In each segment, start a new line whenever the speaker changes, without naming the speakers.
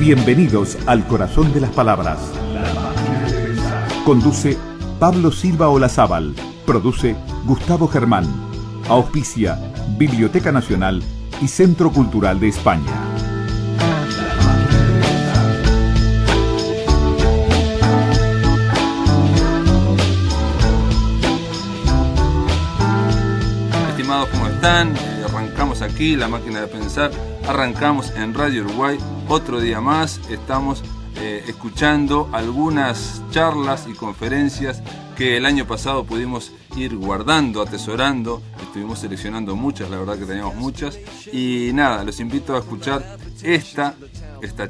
Bienvenidos al Corazón de las Palabras. Conduce Pablo Silva Olazábal. Produce Gustavo Germán. Auspicia Biblioteca Nacional y Centro Cultural de España.
Estimados, ¿cómo están? Arrancamos aquí, La Máquina de Pensar. Arrancamos en Radio Uruguay. Otro día más. Estamos escuchando algunas charlas y conferencias que el año pasado pudimos ir guardando, atesorando. Estuvimos seleccionando muchas, la verdad que teníamos muchas. Y nada, los invito a escuchar esta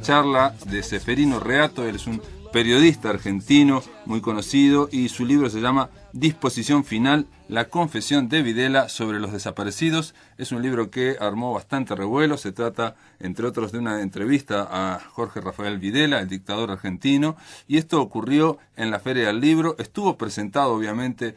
charla de Ceferino Reato. Él es un periodista argentino muy conocido y su libro se llama Disposición Final, la confesión de Videla sobre los desaparecidos. Es un libro que armó bastante revuelo. Se trata, entre otros, de una entrevista a Jorge Rafael Videla, el dictador argentino, y esto ocurrió en la Feria del Libro. Estuvo presentado, obviamente,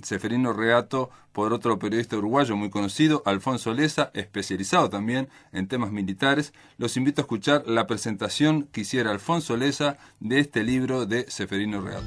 Ceferino Reato por otro periodista uruguayo muy conocido, Alfonso Leza, especializado también en temas militares. Los invito a escuchar la presentación que hiciera Alfonso Leza de este libro de Ceferino Reato.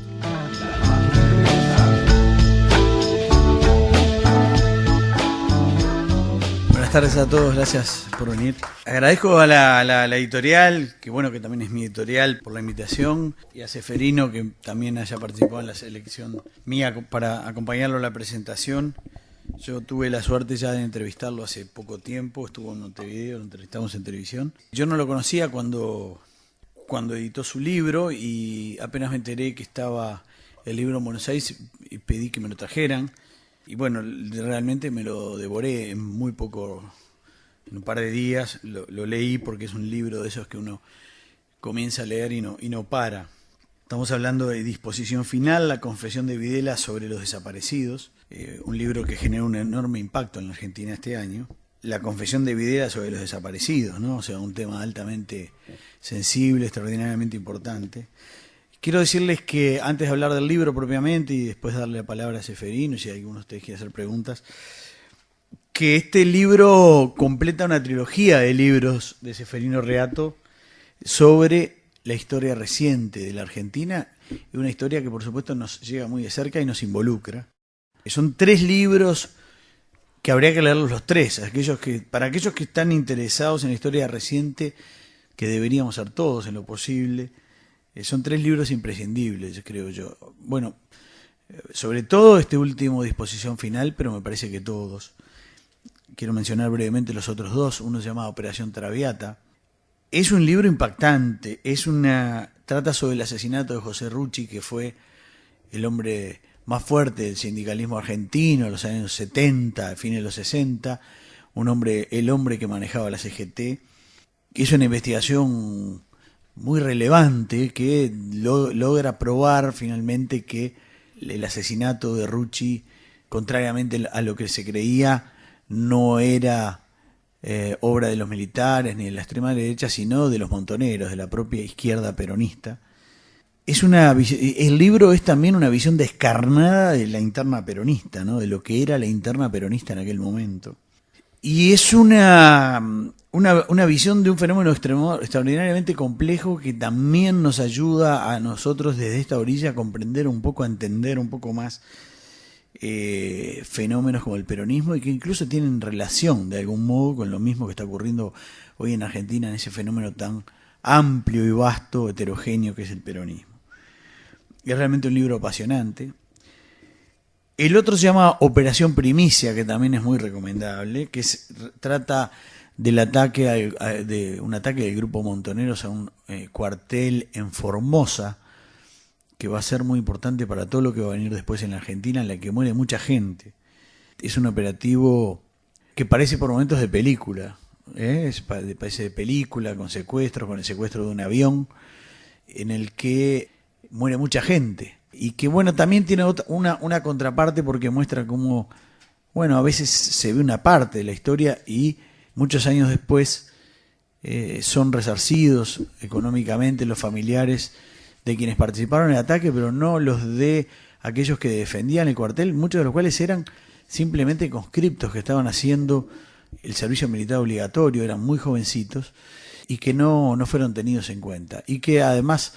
Buenas tardes a todos, gracias por venir. Agradezco a la editorial, que bueno que también es mi editorial, por la invitación, y a Ceferino, que también haya participado en la selección mía para acompañarlo a la presentación. Yo tuve la suerte ya de entrevistarlo hace poco tiempo, estuvo en Montevideo, lo entrevistamos en televisión. Yo no lo conocía cuando editó su libro, y apenas me enteré que estaba el libro en Buenos Aires y pedí que me lo trajeran. Y bueno, realmente me lo devoré en muy poco, en un par de días. Lo leí porque es un libro de esos que uno comienza a leer y no para. Estamos hablando de Disposición Final, la confesión de Videla sobre los desaparecidos, un libro que generó un enorme impacto en la Argentina este año. La confesión de Videla sobre los desaparecidos, ¿no? O sea, un tema altamente sensible, extraordinariamente importante. Quiero decirles que antes de hablar del libro propiamente y después darle la palabra a Ceferino, si alguno de ustedes quiere hacer preguntas, que este libro completa una trilogía de libros de Ceferino Reato sobre la historia reciente de la Argentina, y una historia que por supuesto nos llega muy de cerca y nos involucra. Son 3 libros que habría que leerlos los 3, para aquellos que están interesados en la historia reciente, que deberíamos ser todos en lo posible. Son 3 libros imprescindibles, creo yo. Bueno, sobre todo este último, Disposición Final, pero me parece que todos. Quiero mencionar brevemente los otros 2. Uno se llama Operación Traviata. Es un libro impactante. Trata sobre el asesinato de José Rucci, que fue el hombre más fuerte del sindicalismo argentino en los años 70, a fines de los 60. El hombre que manejaba la CGT. Es una investigación muy relevante que logra probar finalmente que el asesinato de Rucci, contrariamente a lo que se creía, no era obra de los militares ni de la extrema derecha, sino de los montoneros, de la propia izquierda peronista. El libro es también una visión descarnada de la interna peronista, ¿no? De lo que era la interna peronista en aquel momento. Y es una visión de un fenómeno extraordinariamente complejo que también nos ayuda a nosotros desde esta orilla a comprender un poco, a entender un poco más fenómenos como el peronismo, y que incluso tienen relación de algún modo con lo mismo que está ocurriendo hoy en Argentina, en ese fenómeno tan amplio y vasto, heterogéneo que es el peronismo. Es realmente un libro apasionante. El otro se llama Operación Primicia, que también es muy recomendable, que trata del de un ataque del grupo Montoneros a un cuartel en Formosa, que va a ser muy importante para todo lo que va a venir después en la Argentina, en la que muere mucha gente. Es un operativo que parece por momentos de película, parece de película, con secuestros, con el secuestro de un avión, en el que muere mucha gente. Y que bueno, también tiene una contraparte, porque muestra cómo, bueno, a veces se ve una parte de la historia y muchos años después son resarcidos económicamente los familiares de quienes participaron en el ataque, pero no los de aquellos que defendían el cuartel, muchos de los cuales eran simplemente conscriptos que estaban haciendo el servicio militar obligatorio, eran muy jovencitos, y que no fueron tenidos en cuenta. Y que además,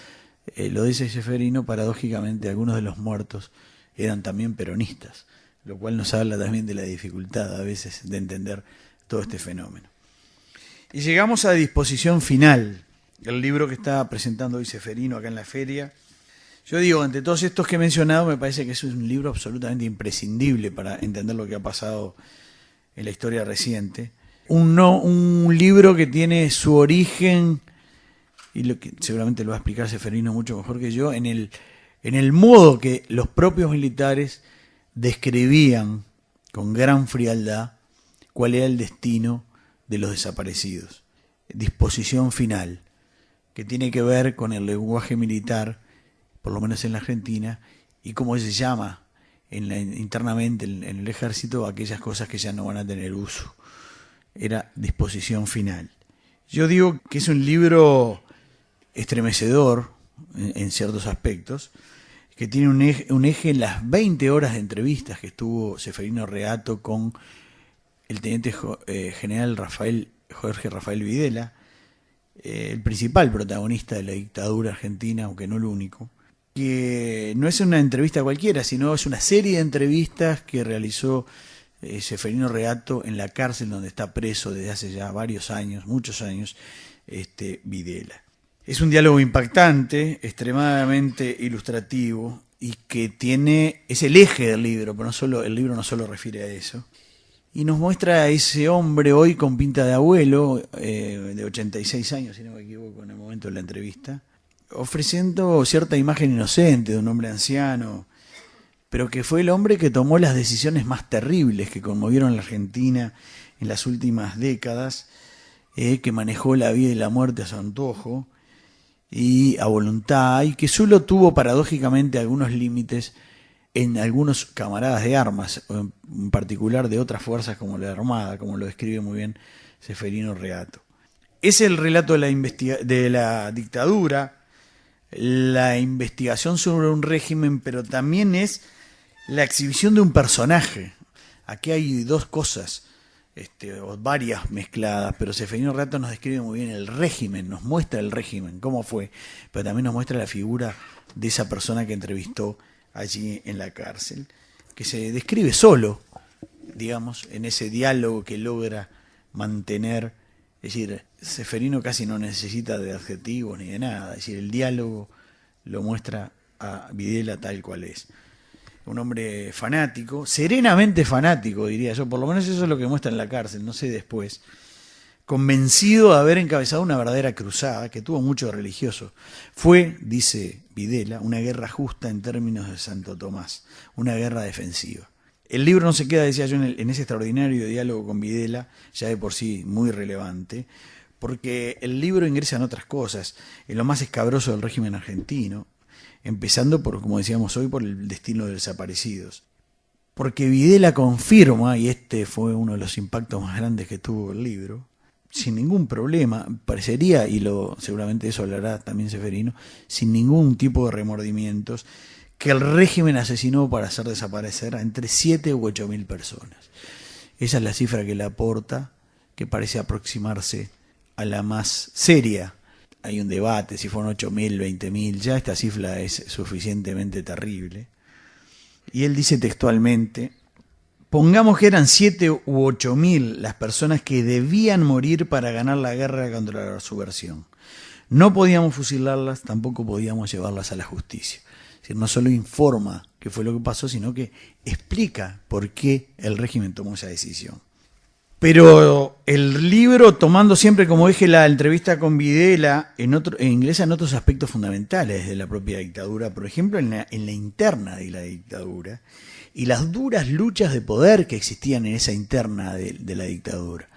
lo dice Ceferino, paradójicamente algunos de los muertos eran también peronistas, lo cual nos habla también de la dificultad a veces de entender todo este fenómeno. Y llegamos a Disposición Final, el libro que está presentando hoy Ceferino acá en la feria. Yo digo, entre todos estos que he mencionado, me parece que es un libro absolutamente imprescindible para entender lo que ha pasado en la historia reciente. Un libro que tiene su origen, y lo que seguramente lo va a explicar Ceferino mucho mejor que yo, en el modo que los propios militares describían con gran frialdad cuál era el destino de los desaparecidos. Disposición Final, que tiene que ver con el lenguaje militar, por lo menos en la Argentina, y cómo se llama internamente en el ejército aquellas cosas que ya no van a tener uso. Era Disposición Final. Yo digo que es un libro estremecedor en ciertos aspectos, que tiene un eje en las 20 horas de entrevistas que estuvo Ceferino Reato con el teniente general Jorge Rafael Videla, el principal protagonista de la dictadura argentina, aunque no el único, que no es una entrevista cualquiera, sino es una serie de entrevistas que realizó Ceferino Reato en la cárcel donde está preso desde hace ya varios años, muchos años, Videla. Es un diálogo impactante, extremadamente ilustrativo y que es el eje del libro, pero el libro no solo refiere a eso. Y nos muestra a ese hombre hoy con pinta de abuelo, de 86 años, si no me equivoco, en el momento de la entrevista, ofreciendo cierta imagen inocente de un hombre anciano, pero que fue el hombre que tomó las decisiones más terribles que conmovieron a la Argentina en las últimas décadas, que manejó la vida y la muerte a su antojo y a voluntad, y que solo tuvo paradójicamente algunos límites en algunos camaradas de armas, en particular de otras fuerzas como la Armada, como lo describe muy bien Ceferino Reato. Es el relato de la dictadura, la investigación sobre un régimen, pero también es la exhibición de un personaje. Aquí hay dos cosas, o varias mezcladas, pero Ceferino Reato nos describe muy bien el régimen, nos muestra el régimen, cómo fue, pero también nos muestra la figura de esa persona que entrevistó allí en la cárcel, que se describe solo, digamos, en ese diálogo que logra mantener. Es decir, Ceferino casi no necesita de adjetivos ni de nada, es decir, el diálogo lo muestra a Videla tal cual es. Un hombre fanático, serenamente fanático, diría yo, por lo menos eso es lo que muestra en la cárcel, no sé después, convencido de haber encabezado una verdadera cruzada que tuvo mucho religioso. Fue, dice Videla, una guerra justa en términos de Santo Tomás, una guerra defensiva. El libro no se queda, decía yo, en ese extraordinario diálogo con Videla, ya de por sí muy relevante, porque el libro ingresa en otras cosas, en lo más escabroso del régimen argentino, empezando por, como decíamos hoy, por el destino de los desaparecidos. Porque Videla confirma, y este fue uno de los impactos más grandes que tuvo el libro, sin ningún problema, parecería, y seguramente eso hablará también Ceferino, sin ningún tipo de remordimientos, que el régimen asesinó para hacer desaparecer a entre 7 u 8 mil personas. Esa es la cifra que le aporta, que parece aproximarse a la más seria. Hay un debate si fueron 8.000, 20.000, ya esta cifra es suficientemente terrible. Y él dice textualmente: pongamos que eran 7 u 8.000 las personas que debían morir para ganar la guerra contra la subversión. No podíamos fusilarlas, tampoco podíamos llevarlas a la justicia. Es decir, no solo informa qué fue lo que pasó, sino que explica por qué el régimen tomó esa decisión. Pero el libro, tomando siempre como eje la entrevista con Videla, ingresa en otros aspectos fundamentales de la propia dictadura, por ejemplo en la interna de la dictadura, y las duras luchas de poder que existían en esa interna de la dictadura.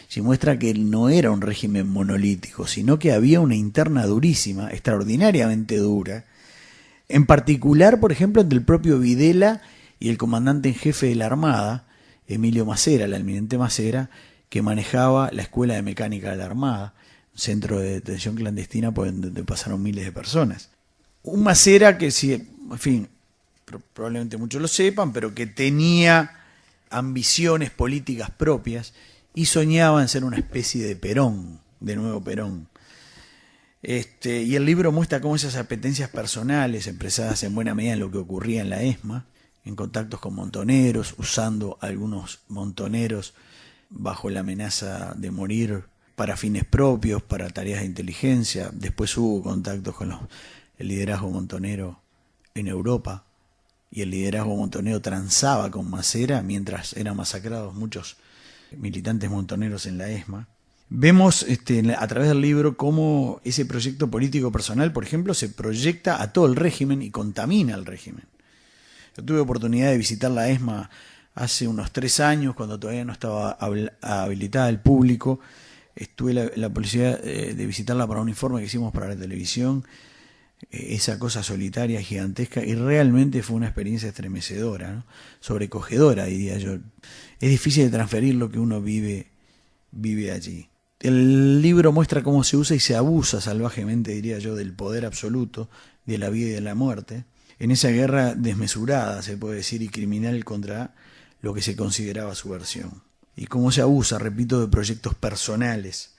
Se muestra que no era un régimen monolítico, sino que había una interna durísima, extraordinariamente dura, en particular, por ejemplo, entre el propio Videla y el comandante en jefe de la Armada, Emilio Macera, el almirante Macera, que manejaba la Escuela de Mecánica de la Armada, un centro de detención clandestina por donde pasaron miles de personas. Un Macera que, sí, en fin, probablemente muchos lo sepan, pero que tenía ambiciones políticas propias y soñaba en ser una especie de Perón, de nuevo Perón. Y el libro muestra cómo esas apetencias personales, expresadas en buena medida en lo que ocurría en la ESMA, en contactos con montoneros, usando algunos montoneros bajo la amenaza de morir para fines propios, para tareas de inteligencia. Después hubo contactos con el liderazgo montonero en Europa, y el liderazgo montonero transaba con Macera mientras eran masacrados muchos militantes montoneros en la ESMA. Vemos a través del libro cómo ese proyecto político personal, por ejemplo, se proyecta a todo el régimen y contamina al régimen. Yo tuve oportunidad de visitar la ESMA hace unos 3 años, cuando todavía no estaba habilitada al público. Tuve la posibilidad de visitarla para un informe que hicimos para la televisión, esa cosa solitaria, gigantesca, y realmente fue una experiencia estremecedora, ¿no? Sobrecogedora, diría yo. Es difícil de transferir lo que uno vive allí. El libro muestra cómo se usa y se abusa salvajemente, diría yo, del poder absoluto, de la vida y de la muerte, en esa guerra desmesurada, se puede decir, y criminal contra lo que se consideraba subversión. Y cómo se abusa, repito, de proyectos personales,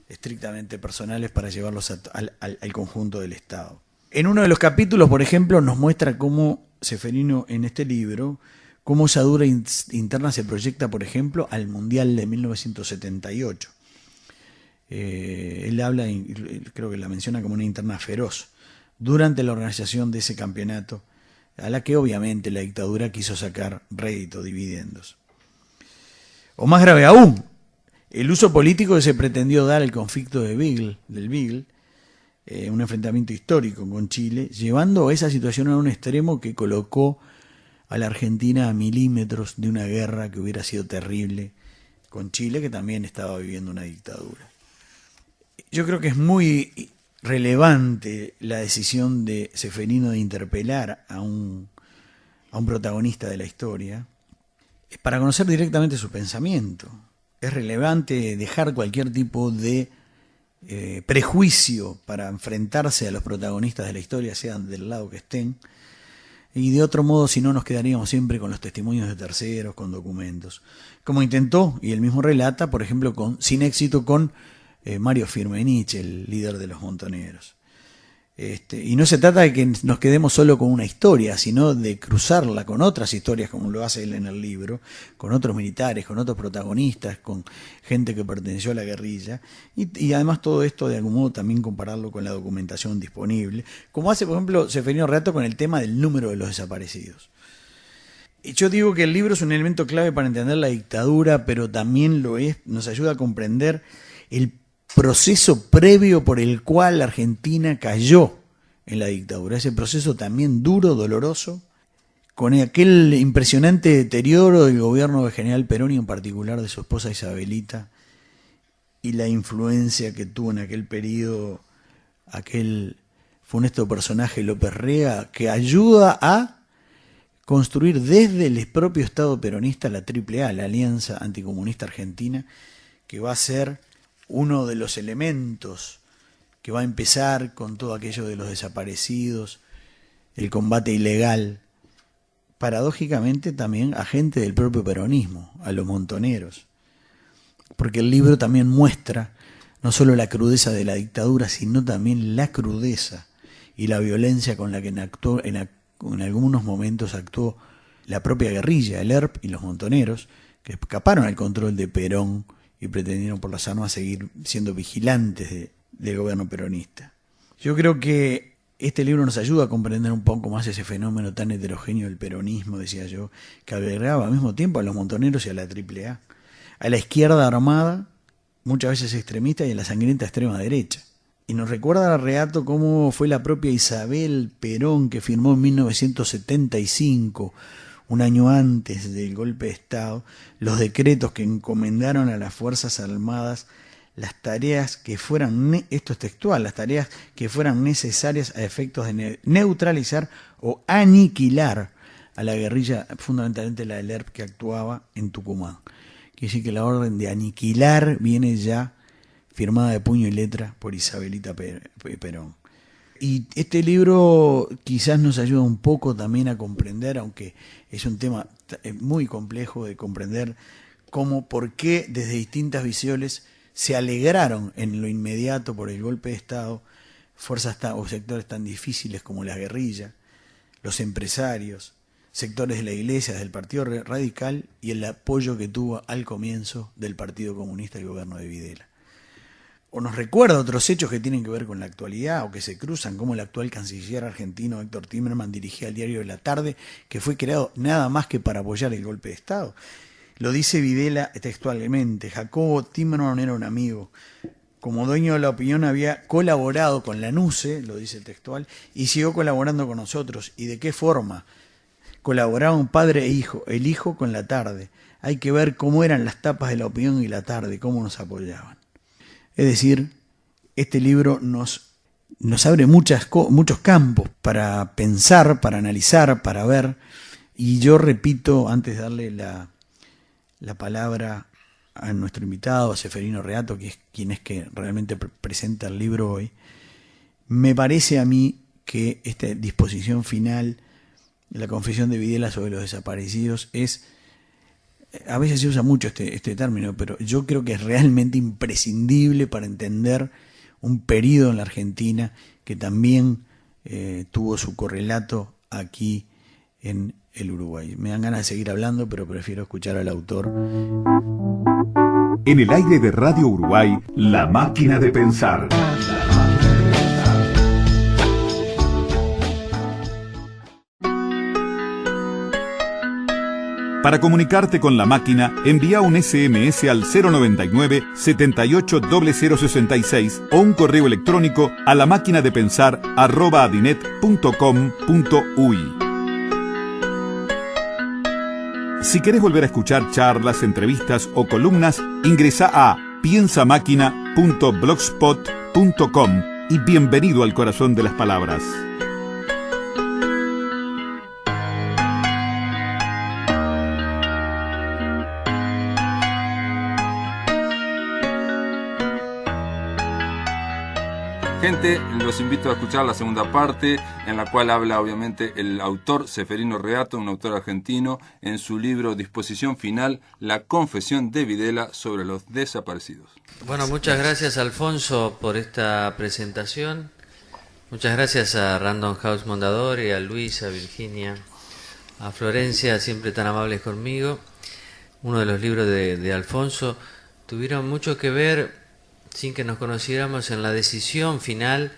estrictamente personales, para llevarlos al conjunto del Estado. En uno de los capítulos, por ejemplo, nos muestra cómo Ceferino, en este libro, cómo esa dura interna se proyecta, por ejemplo, al Mundial de 1978. Él habla, creo que la menciona como una interna feroz, durante la organización de ese campeonato, a la que obviamente la dictadura quiso sacar rédito, dividendos. O más grave aún, el uso político que se pretendió dar al conflicto del Beagle, un enfrentamiento histórico con Chile, llevando a esa situación a un extremo que colocó a la Argentina a milímetros de una guerra que hubiera sido terrible con Chile, que también estaba viviendo una dictadura. Yo creo que es muy relevante la decisión de Ceferino de interpelar a un protagonista de la historia para conocer directamente su pensamiento. Es relevante dejar cualquier tipo de prejuicio para enfrentarse a los protagonistas de la historia, sean del lado que estén, y de otro modo, si no, nos quedaríamos siempre con los testimonios de terceros, con documentos, como intentó, y él mismo relata, por ejemplo, sin éxito, con Mario Firmenich, el líder de los montoneros. Y no se trata de que nos quedemos solo con una historia, sino de cruzarla con otras historias, como lo hace él en el libro, con otros militares, con otros protagonistas, con gente que perteneció a la guerrilla, y además todo esto de algún modo también compararlo con la documentación disponible, como hace, por ejemplo, Ceferino Reato con el tema del número de los desaparecidos. Y yo digo que el libro es un elemento clave para entender la dictadura, pero también nos ayuda a comprender el proceso previo por el cual la Argentina cayó en la dictadura. Ese proceso también duro, doloroso, con aquel impresionante deterioro del gobierno del general Perón y en particular de su esposa Isabelita, y la influencia que tuvo en aquel periodo aquel funesto personaje López Rega, que ayuda a construir desde el propio Estado peronista la AAA, la Alianza Anticomunista Argentina, que va a ser uno de los elementos que va a empezar con todo aquello de los desaparecidos, el combate ilegal, paradójicamente también a gente del propio peronismo, a los montoneros, porque el libro también muestra no solo la crudeza de la dictadura, sino también la crudeza y la violencia con la que en algunos momentos actuó la propia guerrilla, el ERP y los montoneros, que escaparon al control de Perón y pretendieron por las armas seguir siendo vigilantes del gobierno peronista. Yo creo que este libro nos ayuda a comprender un poco más ese fenómeno tan heterogéneo del peronismo, decía yo, que albergaba al mismo tiempo a los montoneros y a la AAA, a la izquierda armada, muchas veces extremista, y a la sangrienta extrema derecha. Y nos recuerda a Reato cómo fue la propia Isabel Perón, que firmó en 1975, un año antes del golpe de Estado, los decretos que encomendaron a las Fuerzas Armadas las tareas que fueran, esto es textual, las tareas que fueran necesarias a efectos de neutralizar o aniquilar a la guerrilla, fundamentalmente la del ERP que actuaba en Tucumán. Quiere decir que la orden de aniquilar viene ya firmada de puño y letra por Isabelita Perón. Y este libro quizás nos ayuda un poco también a comprender, aunque es un tema muy complejo de comprender, por qué desde distintas visiones se alegraron en lo inmediato por el golpe de Estado fuerzas o sectores tan difíciles como la guerrilla, los empresarios, sectores de la iglesia, del Partido Radical y el apoyo que tuvo al comienzo del Partido Comunista y el gobierno de Videla. O nos recuerda otros hechos que tienen que ver con la actualidad o que se cruzan, como el actual canciller argentino Héctor Timerman dirigía el diario de La Tarde, que fue creado nada más que para apoyar el golpe de Estado. Lo dice Videla textualmente: Jacobo Timerman era un amigo. Como dueño de la opinión había colaborado con la NUCE, lo dice el textual, y siguió colaborando con nosotros. ¿Y de qué forma? Colaboraban padre e hijo, el hijo con La Tarde. Hay que ver cómo eran las tapas de La Opinión y La Tarde, cómo nos apoyaban. Es decir, este libro nos abre muchos campos para pensar, para analizar, para ver. Y yo repito, antes de darle la palabra a nuestro invitado, a Ceferino Reato, que es quien es que realmente presenta el libro hoy, me parece a mí que esta disposición final, la confesión de Videla sobre los desaparecidos, es, a veces se usa mucho este término, pero yo creo que es realmente imprescindible para entender un periodo en la Argentina que también tuvo su correlato aquí en el Uruguay. Me dan ganas de seguir hablando, pero prefiero escuchar al autor.
En el aire de Radio Uruguay, La Máquina de Pensar. Para comunicarte con La Máquina, envía un SMS al 099 78 0066 o un correo electrónico a lamaquinadepensar@adinet.com.uy. Si querés volver a escuchar charlas, entrevistas o columnas, ingresa a piensamáquina.blogspot.com y bienvenido al corazón de las palabras.
Gente, los invito a escuchar la segunda parte, en la cual habla obviamente el autor Ceferino Reato, un autor argentino, en su libro Disposición Final, la confesión de Videla sobre los desaparecidos.
Bueno, muchas gracias, Alfonso, por esta presentación. Muchas gracias a Random House Mondadori, a Luis, a Virginia, a Florencia, siempre tan amables conmigo. Uno de los libros de Alfonso tuvieron mucho que ver, sin que nos conociéramos, en la decisión final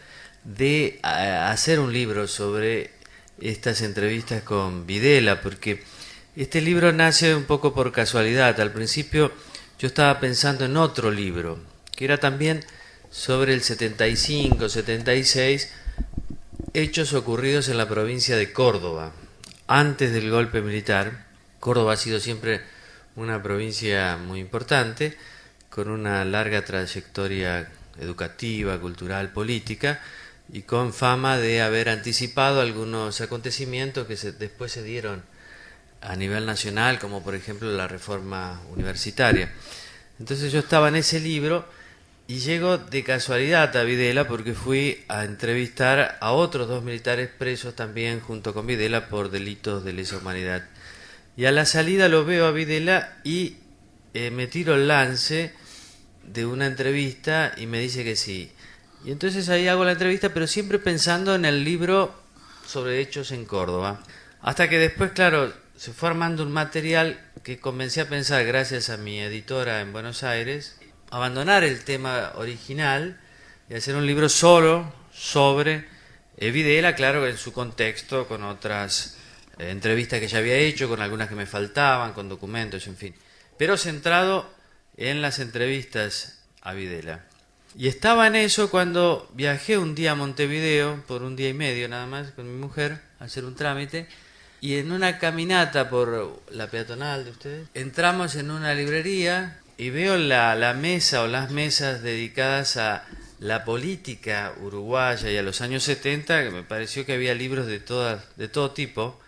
de hacer un libro sobre estas entrevistas con Videla, porque este libro nace un poco por casualidad. Al principio yo estaba pensando en otro libro, que era también sobre el 75, 76, hechos ocurridos en la provincia de Córdoba, antes del golpe militar. Córdoba ha sido siempre una provincia muy importante, con una larga trayectoria educativa, cultural, política, y con fama de haber anticipado algunos acontecimientos que después se dieron a nivel nacional, como por ejemplo la reforma universitaria. Entonces yo estaba en ese libro y llego de casualidad a Videla porque fui a entrevistar a otros 2 militares presos también junto con Videla por delitos de lesa humanidad. Y a la salida lo veo a Videla y me tiro el lance de una entrevista y me dice que sí. Y entonces ahí hago la entrevista, pero siempre pensando en el libro sobre hechos en Córdoba. Hasta que después, claro, se fue armando un material que comencé a pensar, gracias a mi editora en Buenos Aires, abandonar el tema original y hacer un libro solo sobre Videla, claro, en su contexto, con otras entrevistas que ya había hecho, con algunas que me faltaban, con documentos, en fin. Pero centrado en las entrevistas a Videla. Y estaba en eso cuando viajé un día a Montevideo, por 1 día y medio nada más, con mi mujer, a hacer un trámite, y en una caminata por la peatonal de ustedes, entramos en una librería y veo la mesa o las mesas dedicadas a la política uruguaya y a los años 70, que me pareció que había libros de todo tipo,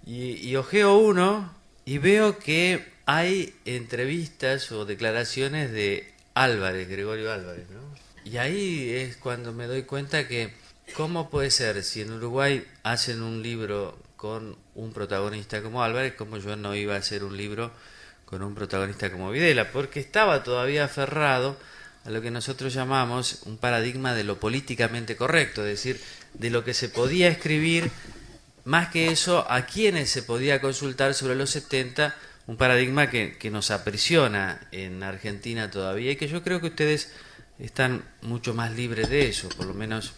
y ojeo uno y veo que hay entrevistas o declaraciones de Álvarez, Gregorio Álvarez, ¿no? Y ahí es cuando me doy cuenta que cómo puede ser, si en Uruguay hacen un libro con un protagonista como Álvarez, como yo no iba a hacer un libro con un protagonista como Videla, porque estaba todavía aferrado a lo que nosotros llamamos un paradigma de lo políticamente correcto, es decir, de lo que se podía escribir, más que eso, a quienes se podía consultar sobre los 70, un paradigma que nos aprisiona en Argentina todavía y que yo creo que ustedes están mucho más libres de eso, por lo menos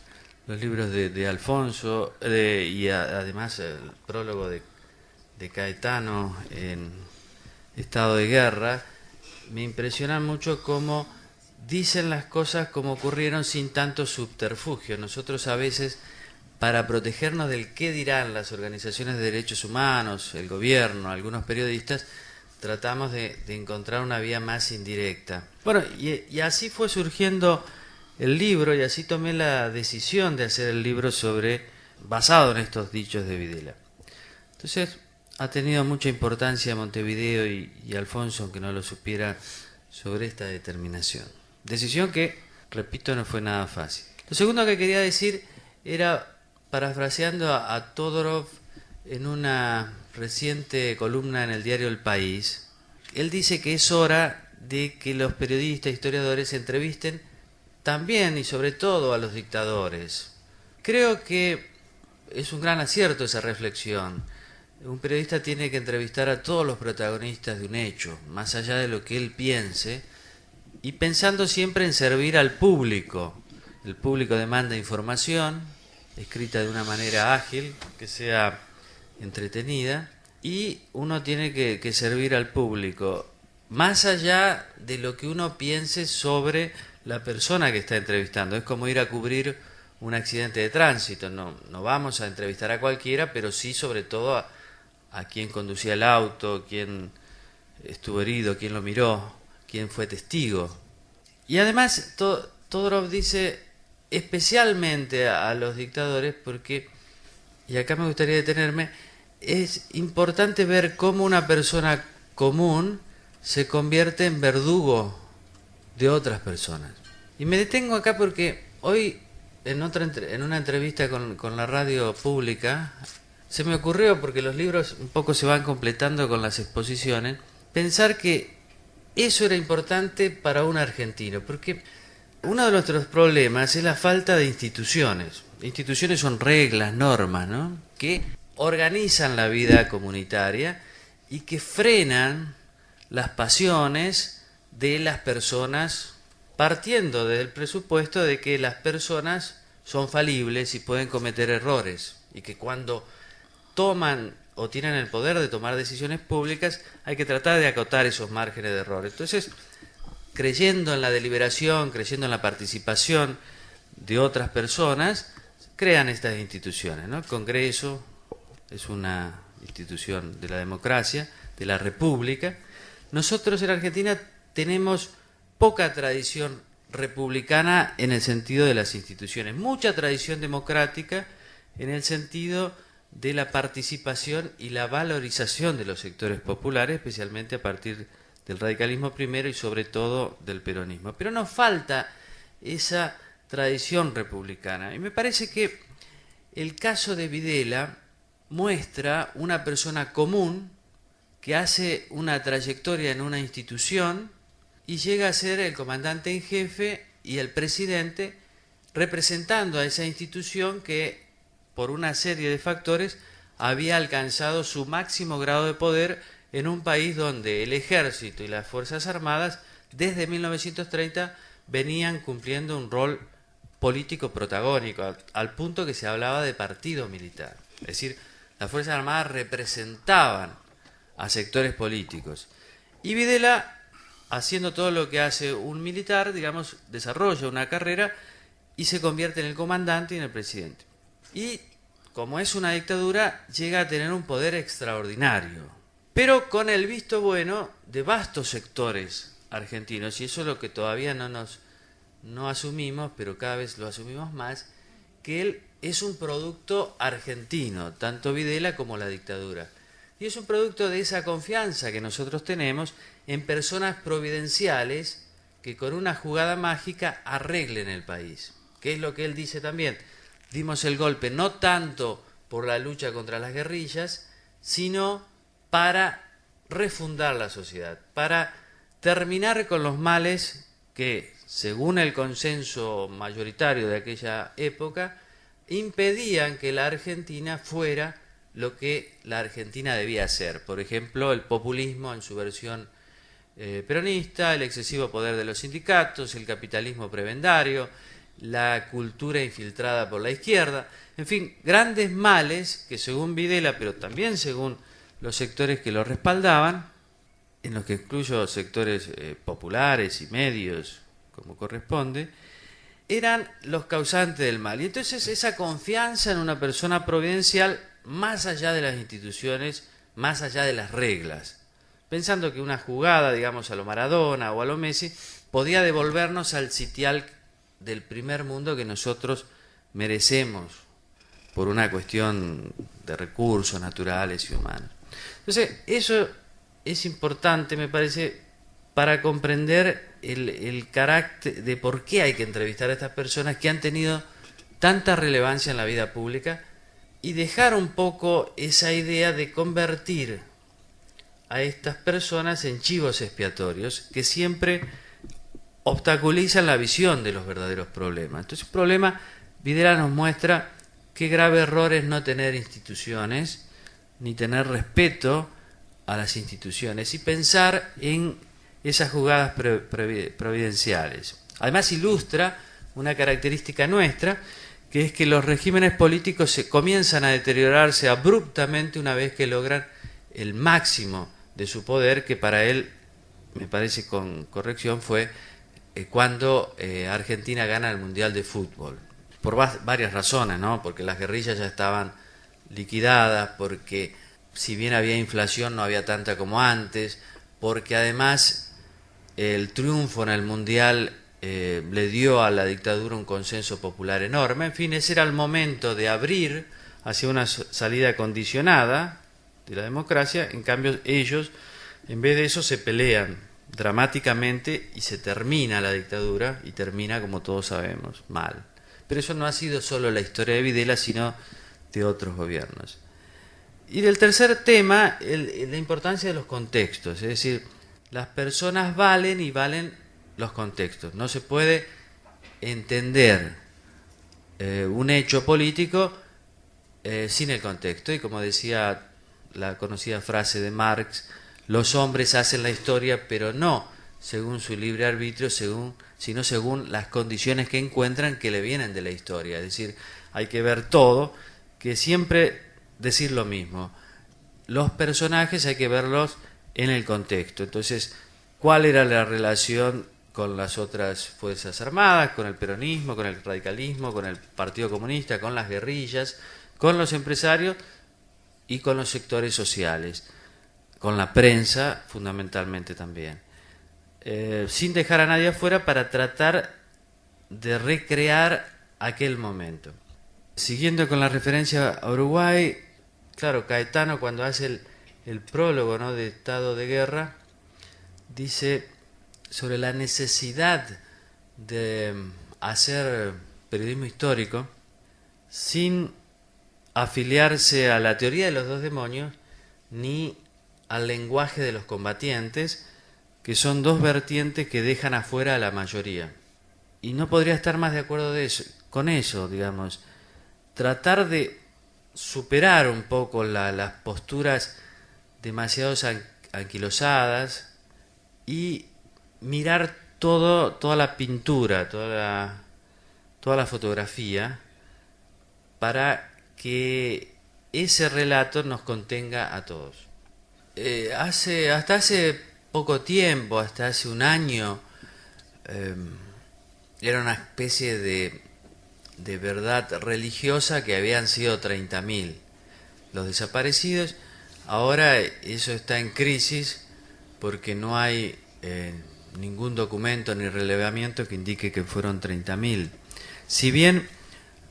los libros de Alfonso además el prólogo de Caetano en Estado de Guerra, me impresionan mucho cómo dicen las cosas como ocurrieron sin tanto subterfugio. Nosotros a veces, para protegernos del qué dirán las organizaciones de derechos humanos, el gobierno, algunos periodistas, tratamos de encontrar una vía más indirecta. Bueno, y así fue surgiendo el libro, y así tomé la decisión de hacer el libro basado en estos dichos de Videla. Entonces, ha tenido mucha importancia Montevideo y Alfonso, aunque no lo supiera, sobre esta determinación. Decisión que, repito, no fue nada fácil. Lo segundo que quería decir era, parafraseando a Todorov en una reciente columna en el diario El País, él dice que es hora de que los periodistas, historiadores, entrevisten también y sobre todo a los dictadores. Creo que es un gran acierto esa reflexión. Un periodista tiene que entrevistar a todos los protagonistas de un hecho, más allá de lo que él piense, y pensando siempre en servir al público. El público demanda información, escrita de una manera ágil, que sea entretenida, y uno tiene que servir al público, más allá de lo que uno piense sobre la persona que está entrevistando. Es como ir a cubrir un accidente de tránsito. No vamos a entrevistar a cualquiera, pero sí sobre todo a quien conducía el auto, quién estuvo herido, quién lo miró, quién fue testigo. Y además Todorov dice especialmente a los dictadores, porque, y acá me gustaría detenerme, es importante ver cómo una persona común se convierte en verdugo de otras personas. Y me detengo acá porque hoy en una entrevista con la radio pública se me ocurrió, porque los libros un poco se van completando con las exposiciones, pensar que eso era importante para un argentino, porque uno de nuestros problemas es la falta de instituciones. Instituciones son reglas, normas, ¿no?, que organizan la vida comunitaria y que frenan las pasiones de las personas, partiendo del presupuesto de que las personas son falibles y pueden cometer errores, y que cuando toman o tienen el poder de tomar decisiones públicas hay que tratar de acotar esos márgenes de error. Entonces, creyendo en la deliberación, creyendo en la participación de otras personas, crean estas instituciones, ¿no? El Congreso es una institución de la democracia, de la república. Nosotros en Argentina tenemos poca tradición republicana en el sentido de las instituciones, mucha tradición democrática en el sentido de la participación y la valorización de los sectores populares, especialmente a partir del radicalismo primero y sobre todo del peronismo. Pero nos falta esa tradición republicana. Y me parece que el caso de Videla muestra una persona común que hace una trayectoria en una institución y llega a ser el comandante en jefe y el presidente, representando a esa institución que, por una serie de factores, había alcanzado su máximo grado de poder en un país donde el ejército y las Fuerzas Armadas, desde 1930, venían cumpliendo un rol político protagónico, al punto que se hablaba de partido militar. Es decir, las Fuerzas Armadas representaban a sectores políticos. Y Videla, haciendo todo lo que hace un militar, digamos, desarrolla una carrera y se convierte en el comandante y en el presidente. Y, como es una dictadura, llega a tener un poder extraordinario, pero con el visto bueno de vastos sectores argentinos, y eso es lo que todavía no asumimos, pero cada vez lo asumimos más, que él es un producto argentino, tanto Videla como la dictadura. Y es un producto de esa confianza que nosotros tenemos en personas providenciales que con una jugada mágica arreglen el país. Que es lo que él dice también. Dimos el golpe no tanto por la lucha contra las guerrillas, sino para refundar la sociedad, para terminar con los males que según el consenso mayoritario de aquella época, impedían que la Argentina fuera lo que la Argentina debía ser. Por ejemplo, el populismo en su versión peronista, el excesivo poder de los sindicatos, el capitalismo prebendario, la cultura infiltrada por la izquierda, en fin, grandes males que según Videla, pero también según los sectores que lo respaldaban, en los que incluyo sectores populares y medios, como corresponde, eran los causantes del mal. Y entonces esa confianza en una persona providencial, más allá de las instituciones, más allá de las reglas, pensando que una jugada, digamos, a lo Maradona o a lo Messi, podía devolvernos al sitial del primer mundo que nosotros merecemos por una cuestión de recursos naturales y humanos. Entonces, eso es importante, me parece, para comprender el carácter de por qué hay que entrevistar a estas personas que han tenido tanta relevancia en la vida pública y dejar un poco esa idea de convertir a estas personas en chivos expiatorios que siempre obstaculizan la visión de los verdaderos problemas. Entonces, el problema, Videla nos muestra qué grave error es no tener instituciones, ni tener respeto a las instituciones y pensar en esas jugadas providenciales. Además, ilustra una característica nuestra, que es que los regímenes políticos se comienzan a deteriorarse abruptamente una vez que logran el máximo de su poder, que para él, me parece con corrección, fue cuando Argentina gana el Mundial de Fútbol. Por varias razones, ¿no? Porque las guerrillas ya estaban liquidadas, porque si bien había inflación no había tanta como antes, porque además el triunfo en el Mundial le dio a la dictadura un consenso popular enorme. En fin, ese era el momento de abrir hacia una salida condicionada de la democracia. En cambio, ellos, en vez de eso, se pelean dramáticamente y se termina la dictadura, y termina, como todos sabemos, mal. Pero eso no ha sido solo la historia de Videla, sino de otros gobiernos. Y del tercer tema, la importancia de los contextos, es decir, las personas valen y valen los contextos. No se puede entender un hecho político sin el contexto. Y como decía la conocida frase de Marx, los hombres hacen la historia, pero no según su libre arbitrio, sino según las condiciones que encuentran que le vienen de la historia. Es decir, hay que ver todo, que siempre decir lo mismo. Los personajes hay que verlos en el contexto. Entonces, ¿cuál era la relación con las otras fuerzas armadas, con el peronismo, con el radicalismo, con el Partido Comunista, con las guerrillas, con los empresarios y con los sectores sociales, con la prensa fundamentalmente también? Sin dejar a nadie afuera, para tratar de recrear aquel momento. Siguiendo con la referencia a Uruguay, claro, Caetano, cuando hace el prólogo, ¿no?, de estado de guerra, dice sobre la necesidad de hacer periodismo histórico sin afiliarse a la teoría de los dos demonios ni al lenguaje de los combatientes, que son dos vertientes que dejan afuera a la mayoría. Y no podría estar más de acuerdo con eso, digamos. Tratar de superar un poco las posturas demasiado anquilosadas y mirar toda la pintura, toda la fotografía, para que ese relato nos contenga a todos. Hasta hace poco tiempo, hasta hace un año, era una especie de verdad religiosa que habían sido 30.000 los desaparecidos. Ahora eso está en crisis porque no hay ningún documento ni relevamiento que indique que fueron 30.000. Si bien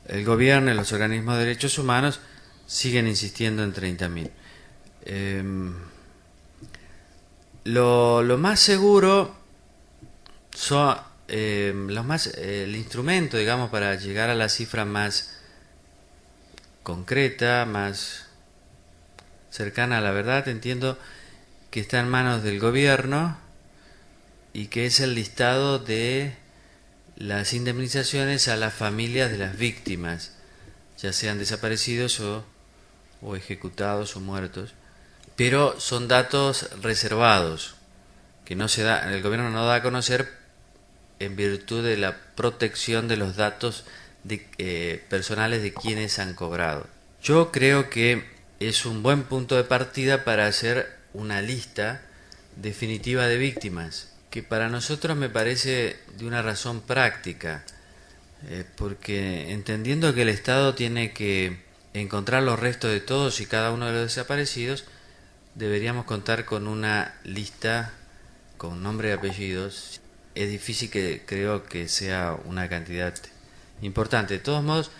el gobierno y los organismos de derechos humanos siguen insistiendo en 30.000. Lo más seguro son el instrumento, digamos, para llegar a la cifra más concreta, más cercana a la verdad, entiendo que está en manos del gobierno y que es el listado de las indemnizaciones a las familias de las víctimas, ya sean desaparecidos o ejecutados o muertos, pero son datos reservados que no se da, el gobierno no da a conocer en virtud de la protección de los datos personales de quienes han cobrado. Yo creo que es un buen punto de partida para hacer una lista definitiva de víctimas, que para nosotros me parece de una razón práctica, porque entendiendo que el Estado tiene que encontrar los restos de todos y cada uno de los desaparecidos, deberíamos contar con una lista con nombre y apellidos. Es difícil que creo que sea una cantidad importante. De todos modos,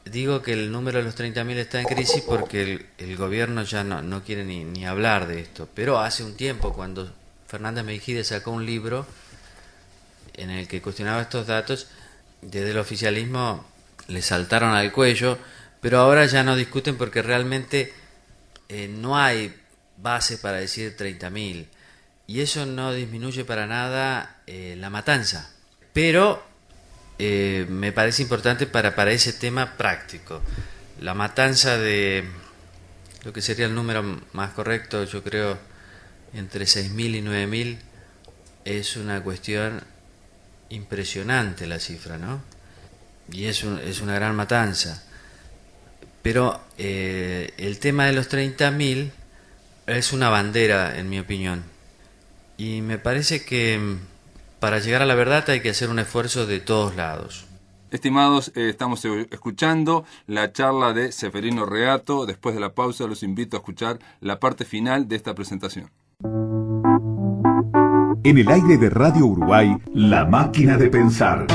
digo que el número de los 30.000 está en crisis porque el gobierno ya no quiere ni hablar de esto. Pero hace un tiempo, cuando Fernández Meijide sacó un libro en el que cuestionaba estos datos, desde el oficialismo le saltaron al cuello, pero ahora ya no discuten porque realmente no hay base para decir 30.000. Y eso no disminuye para nada la matanza. Pero me parece importante para ese tema práctico. La matanza de lo que sería el número más correcto, yo creo, entre 6.000 y 9.000, es una cuestión impresionante la cifra, ¿no? Y es una gran matanza. Pero el tema de los 30.000 es una bandera, en mi opinión. Y me parece que para llegar a la verdad hay que hacer un esfuerzo de todos lados.
Estimados, estamos escuchando la charla de Ceferino Reato. Después de la pausa los invito a escuchar la parte final de esta presentación.
En el aire de Radio Uruguay, La Máquina de Pensar.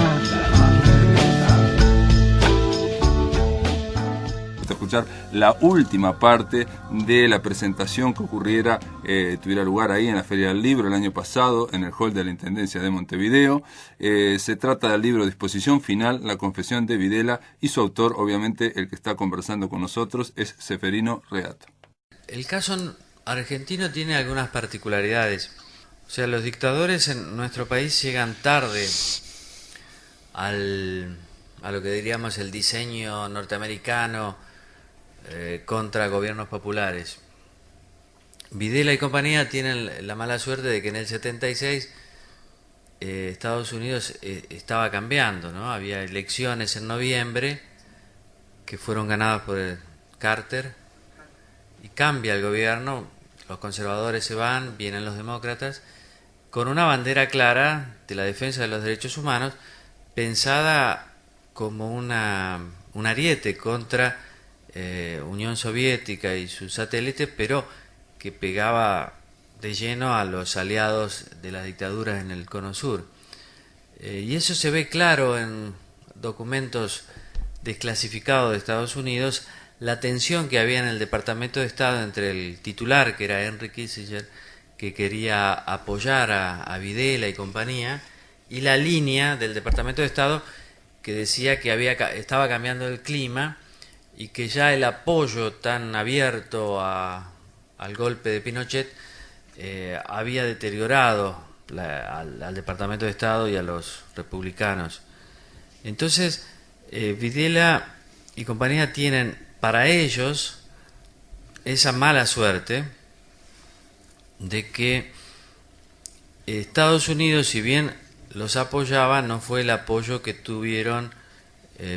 Escuchar la última parte de la presentación que tuviera lugar ahí en la Feria del Libro el año pasado en el hall de la Intendencia de Montevideo. Se trata del libro Disposición Final, la confesión de Videla, y su autor, obviamente el que está conversando con nosotros, es Ceferino Reato.
El caso argentino tiene algunas particularidades. O sea, los dictadores en nuestro país llegan tarde a lo que diríamos el diseño norteamericano contra gobiernos populares. Videla y compañía tienen la mala suerte de que en el 76 Estados Unidos estaba cambiando, ¿no? Había elecciones en noviembre que fueron ganadas por Carter y cambia el gobierno, los conservadores se van, vienen los demócratas, con una bandera clara de la defensa de los derechos humanos, pensada como un ariete contra Unión Soviética y sus satélites, pero que pegaba de lleno a los aliados de las dictaduras en el Cono Sur. Y eso se ve claro en documentos desclasificados de Estados Unidos, la tensión que había en el Departamento de Estado entre el titular, que era Henry Kissinger, que quería apoyar a Videla y compañía, y la línea del Departamento de Estado que decía que estaba cambiando el clima y que ya el apoyo tan abierto al golpe de Pinochet había deteriorado al Departamento de Estado y a los republicanos. Entonces, Videla y compañía tienen para ellos esa mala suerte de que Estados Unidos, si bien los apoyaba, no fue el apoyo que tuvieron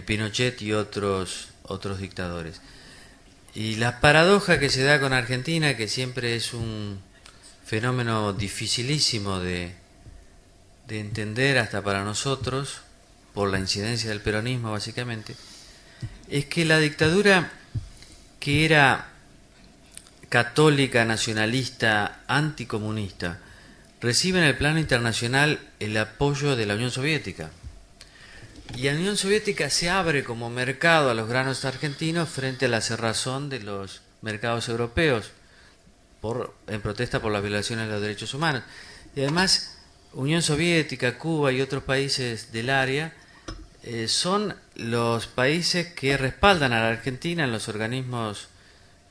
Pinochet y otros dictadores. Y la paradoja que se da con Argentina, que siempre es un fenómeno dificilísimo de entender hasta para nosotros, por la incidencia del peronismo básicamente, es que la dictadura, que era católica, nacionalista, anticomunista, recibe en el plano internacional el apoyo de la Unión Soviética. Y la Unión Soviética se abre como mercado a los granos argentinos frente a la cerrazón de los mercados europeos en protesta por las violaciones de los derechos humanos. Y además, Unión Soviética, Cuba y otros países del área son los países que respaldan a la Argentina en los organismos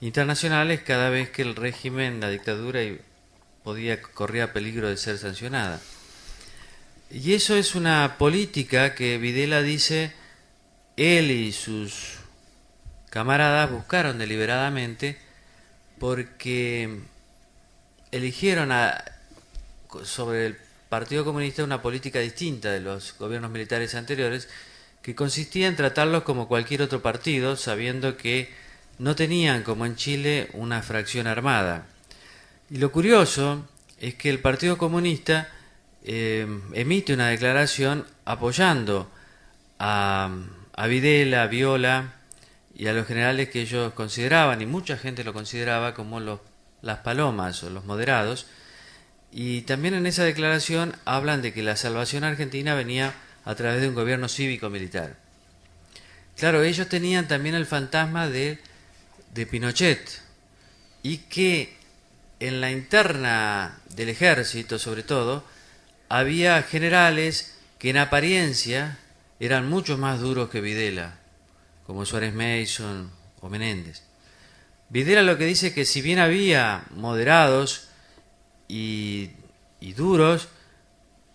internacionales cada vez que el régimen, la dictadura, corría peligro de ser sancionada. Y eso es una política que Videla dice, él y sus camaradas buscaron deliberadamente porque eligieron sobre el Partido Comunista una política distinta de los gobiernos militares anteriores, que consistía en tratarlos como cualquier otro partido, sabiendo que no tenían, como en Chile, una fracción armada. Y lo curioso es que el Partido Comunista emite una declaración apoyando a Videla, a Viola y a los generales que ellos consideraban, y mucha gente lo consideraba como las palomas o los moderados. Y también en esa declaración hablan de que la salvación argentina venía a través de un gobierno cívico-militar. Claro, ellos tenían también el fantasma de Pinochet, y que en la interna del ejército, sobre todo, había generales que en apariencia eran mucho más duros que Videla, como Suárez Mason o Menéndez. Videla lo que dice es que si bien había moderados y duros,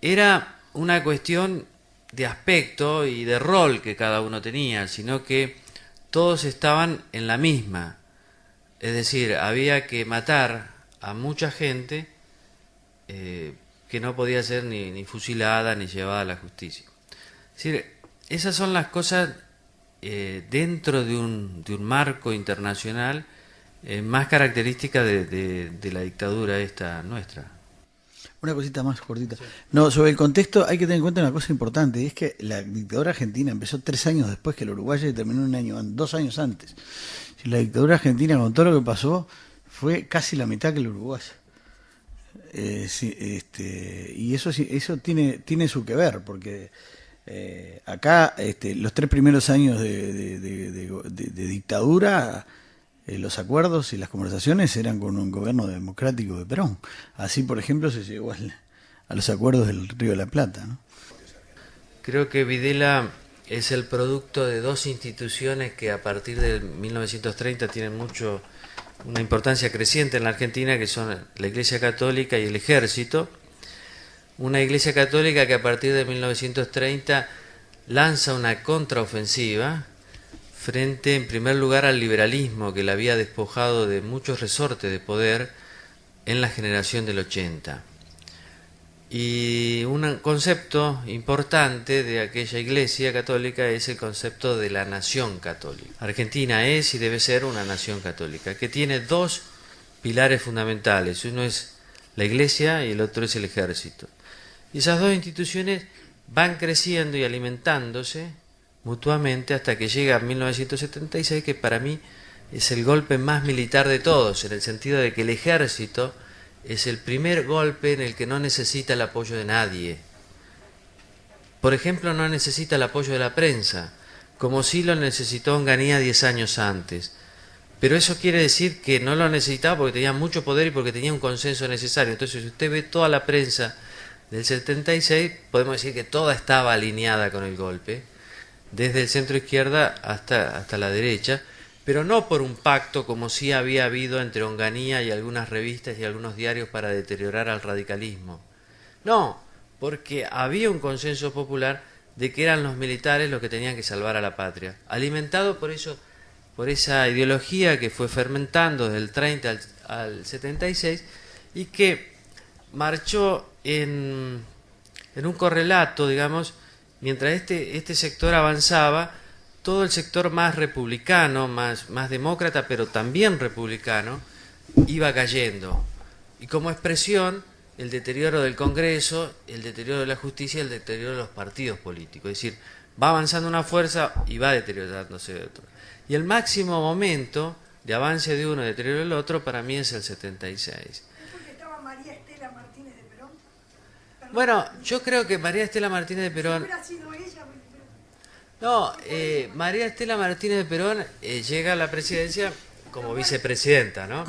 era una cuestión de aspecto y de rol que cada uno tenía, sino que todos estaban en la misma. Es decir, había que matar a mucha gente que no podía ser ni fusilada ni llevada a la justicia. Es decir, esas son las cosas dentro de un marco internacional más características de la dictadura esta nuestra.
Una cosita más cortita. No, sobre el contexto hay que tener en cuenta una cosa importante, y es que la dictadura argentina empezó 3 años después que la uruguaya, y terminó 2 años antes. La dictadura argentina, con todo lo que pasó, fue casi la mitad que la uruguaya. Y eso tiene su que ver, porque acá los 3 primeros años de dictadura, los acuerdos y las conversaciones eran con un gobierno democrático de Perón. Así, por ejemplo, se llegó a los acuerdos del Río de la Plata, ¿no?
Creo que Videla es el producto de 2 instituciones que a partir de 1930 tienen una importancia creciente en la Argentina, que son la Iglesia Católica y el Ejército. Una Iglesia Católica que a partir de 1930 lanza una contraofensiva frente, en primer lugar, al liberalismo, que la había despojado de muchos resortes de poder en la generación del 80. Y un concepto importante de aquella Iglesia Católica es el concepto de la nación católica. Argentina es y debe ser una nación católica, que tiene 2 pilares fundamentales. Uno es la Iglesia y el otro es el Ejército. Y esas 2 instituciones van creciendo y alimentándose mutuamente hasta que llega 1976, que para mí es el golpe más militar de todos, en el sentido de que el ejército es el primer golpe en el que no necesita el apoyo de nadie. Por ejemplo, no necesita el apoyo de la prensa, como sí lo necesitó Onganía 10 años antes. Pero eso quiere decir que no lo necesitaba porque tenía mucho poder y porque tenía un consenso necesario. Entonces, si usted ve toda la prensa del 76, podemos decir que toda estaba alineada con el golpe, desde el centro izquierda hasta la derecha, pero no por un pacto como sí había habido entre Onganía y algunas revistas y algunos diarios para deteriorar al radicalismo. No, porque había un consenso popular de que eran los militares los que tenían que salvar a la patria, alimentado por esa ideología que fue fermentando desde el 30 al 76 y que marchó en un correlato, digamos. Mientras este sector avanzaba, todo el sector más republicano, más demócrata, pero también republicano, iba cayendo. Y como expresión, el deterioro del Congreso, el deterioro de la justicia y el deterioro de los partidos políticos. Es decir, va avanzando una fuerza y va deteriorándose de otra. Y el máximo momento de avance de uno y deterioro del otro para mí es el 76.
¿Porque estaba María Estela Martínez de Perón?
Bueno, yo creo que María Estela Martínez de Perón...
¿Hubiera sido ella?
No, María Estela Martínez de Perón llega a la presidencia como vicepresidenta, ¿no?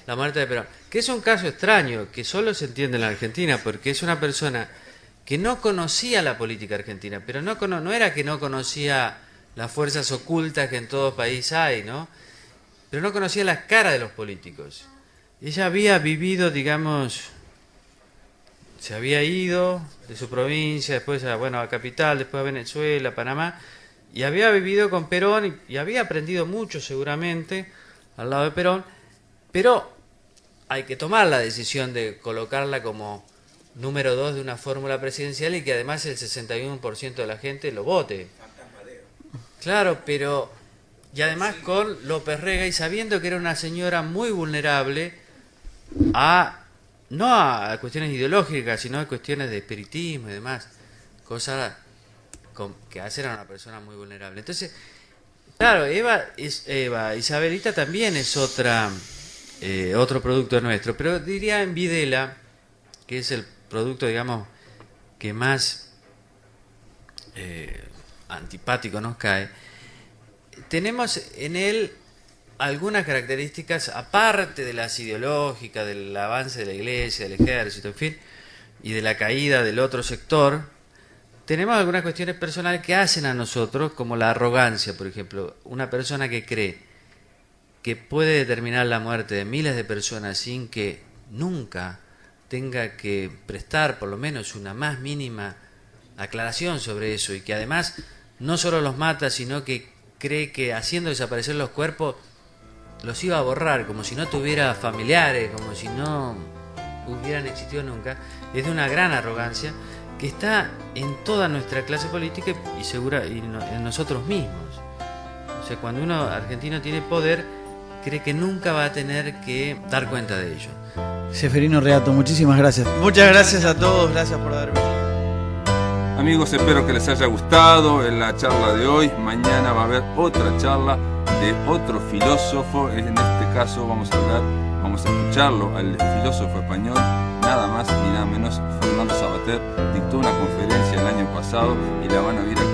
La muerte de Perón. Que es un caso extraño, que solo se entiende en la Argentina, porque es una persona que no conocía la política argentina, pero no era que no conocía las fuerzas ocultas que en todo país hay, ¿no? Pero no conocía las caras de los políticos. Ella había vivido, digamos, se había ido de su provincia, después a Capital, después a Venezuela, Panamá, y había vivido con Perón y había aprendido mucho seguramente al lado de Perón, pero hay que tomar la decisión de colocarla como número 2 de una fórmula presidencial y que además el 61% de la gente lo vote. Claro, pero... Y además con López Rega, y sabiendo que era una señora muy vulnerable no a cuestiones ideológicas, sino a cuestiones de espiritismo y demás, cosas que hacen a una persona muy vulnerable. Entonces, claro, Isabelita también es otro producto nuestro, pero diría en Videla, que es el producto, digamos, que más antipático nos cae. Tenemos en él algunas características, aparte de las ideológicas, del avance de la iglesia, del ejército, en fin, y de la caída del otro sector. Tenemos algunas cuestiones personales que hacen a nosotros, como la arrogancia, por ejemplo. Una persona que cree que puede determinar la muerte de miles de personas sin que nunca tenga que prestar por lo menos una más mínima aclaración sobre eso, y que además no solo los mata, sino que cree que haciendo desaparecer los cuerpos los iba a borrar, como si no tuviera familiares, como si no hubieran existido nunca, es de una gran arrogancia que está en toda nuestra clase política y en nosotros mismos. O sea, cuando uno argentino tiene poder, cree que nunca va a tener que dar cuenta de ello.
Seferino Reato, muchísimas gracias. Muchas gracias a todos, gracias por haber venido.
Amigos, espero que les haya gustado la charla de hoy. Mañana va a haber otra charla de otro filósofo. En este caso vamos a escucharlo al filósofo español, nada más ni nada menos, Fernando Savater. Dictó una conferencia el año pasado y la van a ver aquí